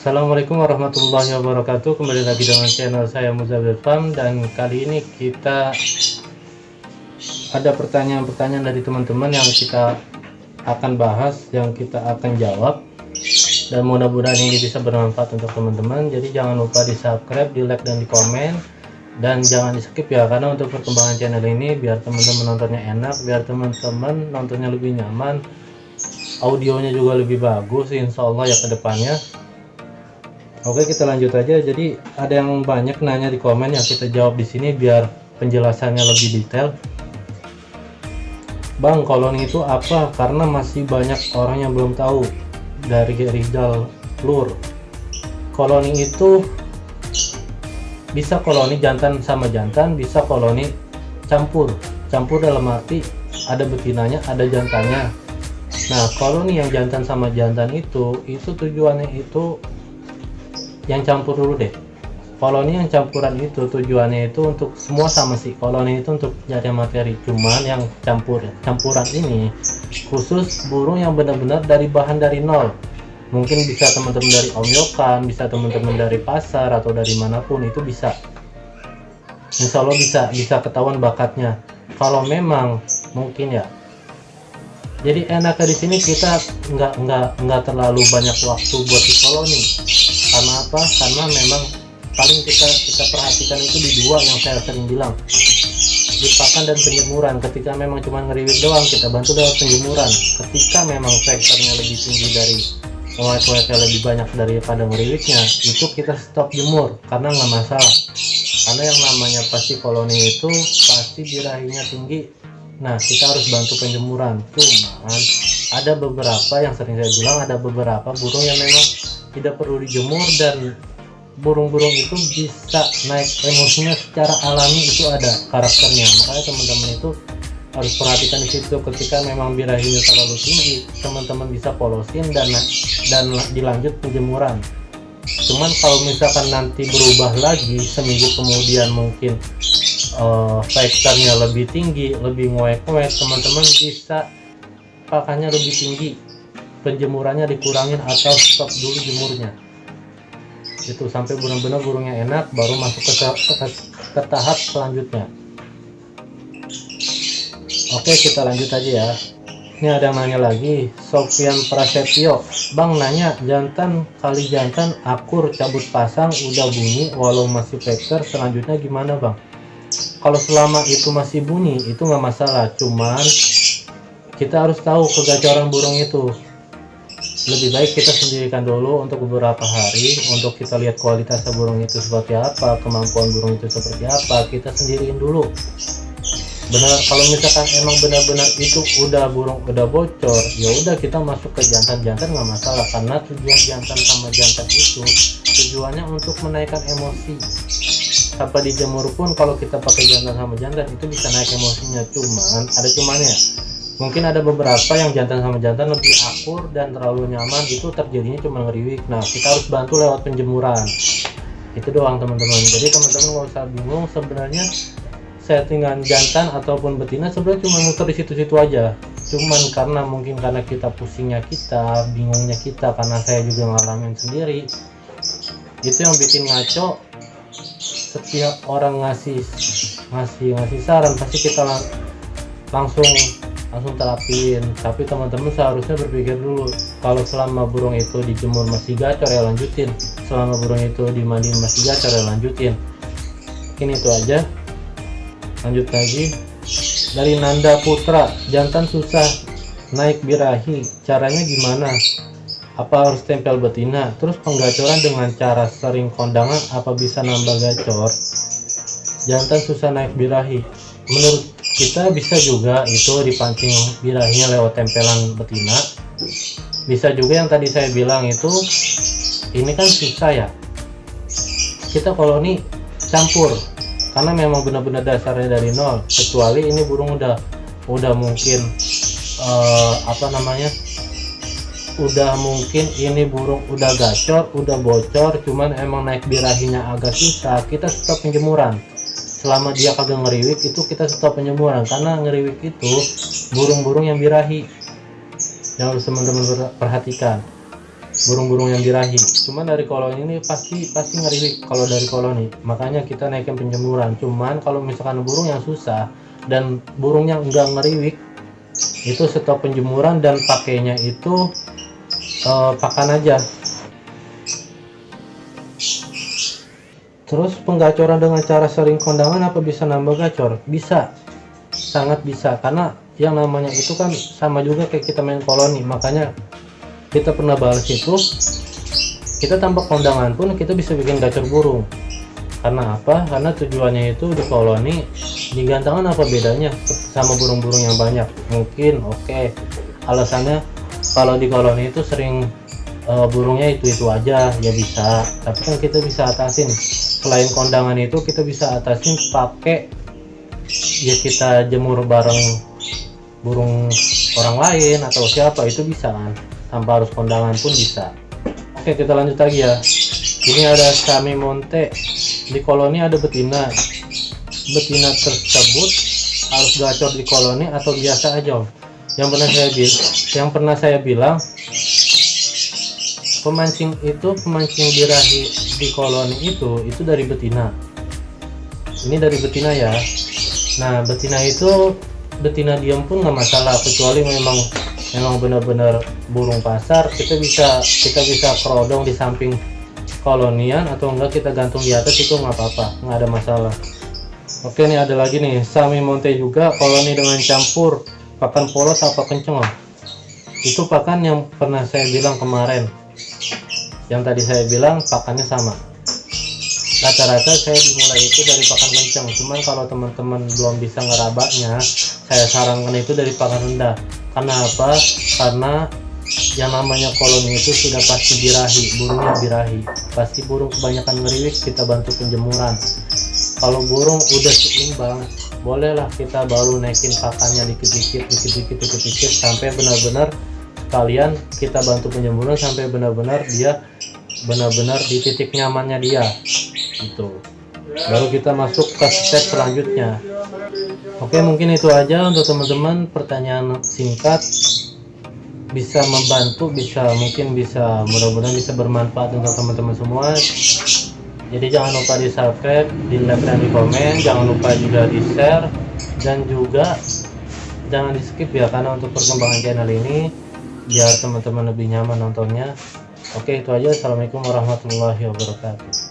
Assalamualaikum warahmatullahi wabarakatuh. Kembali lagi dengan channel saya Muzabil Farm, dan kali ini kita ada pertanyaan-pertanyaan dari teman-teman yang kita akan bahas, yang kita akan jawab, dan mudah-mudahan ini bisa bermanfaat untuk teman-teman. Jadi jangan lupa di subscribe, di like, dan di komen, dan jangan di skip ya, karena untuk perkembangan channel ini biar teman-teman nontonnya enak, biar teman-teman nontonnya lebih nyaman, audionya juga lebih bagus insya Allah ya ke depannya. Oke, kita lanjut aja. Jadi ada yang banyak nanya di komen, yang kita jawab di sini biar penjelasannya lebih detail. Bang, koloni itu apa? Karena masih banyak orang yang belum tahu. Dari Rizal Lur. Koloni itu bisa koloni jantan sama jantan, bisa koloni campur. Campur dalam arti ada betinanya, ada jantannya. Nah, koloni yang jantan sama jantan itu tujuannya itu yang campur dulu deh. Koloni yang campuran itu tujuannya itu untuk semua sama sih. Koloni itu untuk cari materi. Cuman yang campuran ini khusus burung yang benar-benar dari bahan dari nol. Mungkin bisa teman-teman dari omyokan, bisa teman-teman dari pasar atau dari manapun, itu bisa. Insya Allah bisa ketahuan bakatnya. Kalau memang mungkin ya. Jadi enaknya di sini kita nggak terlalu banyak waktu buat di koloni. Karena apa? Karena memang paling kita perhatikan itu di dua yang saya sering bilang, di pakan dan penjemuran. Ketika memang cuma ngeriwik doang, kita bantu lewat penjemuran. Ketika memang vektornya lebih tinggi dari ngewek-ngeweknya lebih banyak daripada ngeriwiknya, itu kita stop jemur karena nggak masalah. Karena yang namanya pasti koloni itu pasti birahinya tinggi. Nah, kita harus bantu penjemuran. Cuman ada beberapa yang sering saya bilang, ada beberapa burung yang memang tidak perlu dijemur, dan burung-burung itu bisa naik emosinya secara alami, itu ada karakternya. Makanya teman-teman itu harus perhatikan di situ. Ketika memang birahinya terlalu tinggi, teman-teman bisa polosin dan dilanjut penjemuran. Cuman kalau misalkan nanti berubah lagi seminggu kemudian, mungkin vektornya lebih tinggi, lebih ngewek-ngewek, teman-teman bisa pakannya lebih tinggi, penjemurannya dikurangin atau stop dulu jemurnya. Itu sampai benar-benar burungnya enak, baru masuk ke tahap selanjutnya. Oke, kita lanjut aja ya. Ini ada yang nanya lagi, Sofian Prasetyo. Bang nanya, jantan kali jantan akur cabut pasang udah bunyi walau masih vektor, selanjutnya gimana bang? Kalau selama itu masih bunyi itu nggak masalah, cuman kita harus tahu kegacoran burung itu. Lebih baik kita sendirikan dulu untuk beberapa hari, untuk kita lihat kualitas burung itu seperti apa, kemampuan burung itu seperti apa, kita sendiriin dulu. Benar, kalau misalkan emang benar-benar itu burung udah bocor, ya udah kita masuk ke jantan nggak masalah, karena tujuan jantan sama jantan itu tujuannya untuk menaikkan emosi. Tanpa dijemur pun kalau kita pakai jantan sama jantan itu bisa naik emosinya. Cuman ada cumannya, mungkin ada beberapa yang jantan sama jantan lebih akur dan terlalu nyaman, itu terjadinya cuma ngeriwik. Nah, kita harus bantu lewat penjemuran. Itu doang teman-teman. Jadi teman-teman nggak usah bingung, sebenarnya settingan jantan ataupun betina sebenarnya cuma muter di situ-situ aja. Cuman karena kita pusingnya, kita bingungnya kita, karena saya juga ngalamin sendiri, itu yang bikin ngaco. Setiap orang ngasih saran pasti kita langsung terapin, tapi teman-teman seharusnya berpikir dulu. Kalau selama burung itu dijemur masih gacor ya lanjutin, selama burung itu dimandiin masih gacor ya lanjutin. Mungkin itu aja. Lanjut lagi dari Nanda Putra, jantan susah naik birahi, caranya gimana? Apa harus tempel betina? Terus penggacoran dengan cara sering kondangan apa bisa nambah gacor? Jantan susah naik birahi, menurut kita bisa juga itu dipancing birahinya lewat tempelan betina. Bisa juga yang tadi saya bilang itu, ini kan susah ya, kita koloni campur karena memang benar-benar dasarnya dari nol. Kecuali ini burung udah mungkin udah mungkin ini burung udah gacor, udah bocor, cuman emang naik birahinya agak susah, kita stop penjemuran. Selama dia kagak ngeriwik itu kita stop penjemuran, karena ngeriwik itu burung-burung yang birahi yang harus teman-teman perhatikan. burung-burung yang birahi. Cuman dari koloni ini pasti ngeriwik kalau dari koloni, makanya kita naikin penjemuran. Cuman kalau misalkan burung yang susah dan burung yang enggak ngeriwik, itu stop penjemuran dan pakainya itu pakan aja. Terus penggacoran dengan cara sering kondangan apa bisa nambah gacor? Bisa, sangat bisa, karena yang namanya itu kan sama juga kayak kita main koloni. Makanya kita pernah bahas itu, kita tanpa kondangan pun kita bisa bikin gacor burung. Karena apa? Karena tujuannya itu di koloni, di gantangan apa bedanya sama burung-burung yang banyak? Mungkin oke, alasannya kalau di koloni itu sering burungnya itu aja, ya bisa. Tapi kan kita bisa atasin, selain kondangan itu kita bisa atasin pakai, ya kita jemur bareng burung orang lain atau siapa, itu bisa kan, tanpa harus kondangan pun bisa. Oke, kita lanjut lagi ya. Ini ada Sami Monte. Di koloni ada betina tersebut harus gacor di koloni atau biasa aja? Yang pernah saya bilang, pemancing birahi di koloni itu dari betina. Ini dari betina ya. Nah, betina diam pun nggak masalah, kecuali memang benar-benar burung pasar. Kita bisa kerodong di samping kolonian, atau enggak kita gantung di atas, itu nggak apa-apa, nggak ada masalah. Oke, nih ada lagi nih, Sami Monte juga, koloni dengan campur pakan polos apa kenceng. Itu pakan yang pernah saya bilang kemarin, yang tadi saya bilang pakannya sama. Rata-rata saya dimulai itu dari pakan kenceng. Cuman kalau teman-teman belum bisa ngerabaknya, saya sarankan itu dari pakan rendah. Karena apa? Karena yang namanya koloni itu sudah pasti birahi, burungnya birahi. Pasti burung kebanyakan ngeriwik, kita bantu penjemuran. Kalau burung udah seimbang, bolehlah kita baru naikin pakannya dikit-dikit sampai benar-benar kalian kita bantu penjemuran sampai benar-benar dia di titik nyamannya dia. Itu baru kita masuk ke step selanjutnya. Oke, mungkin itu aja untuk teman-teman, pertanyaan singkat, bisa membantu, mudah-mudahan bisa bermanfaat untuk teman-teman semua. Jadi jangan lupa di subscribe, di like dan di komen, jangan lupa juga di share, dan juga jangan di skip ya, karena untuk perkembangan channel ini biar teman-teman lebih nyaman nontonnya. Oke, itu aja. Assalamualaikum warahmatullahi wabarakatuh.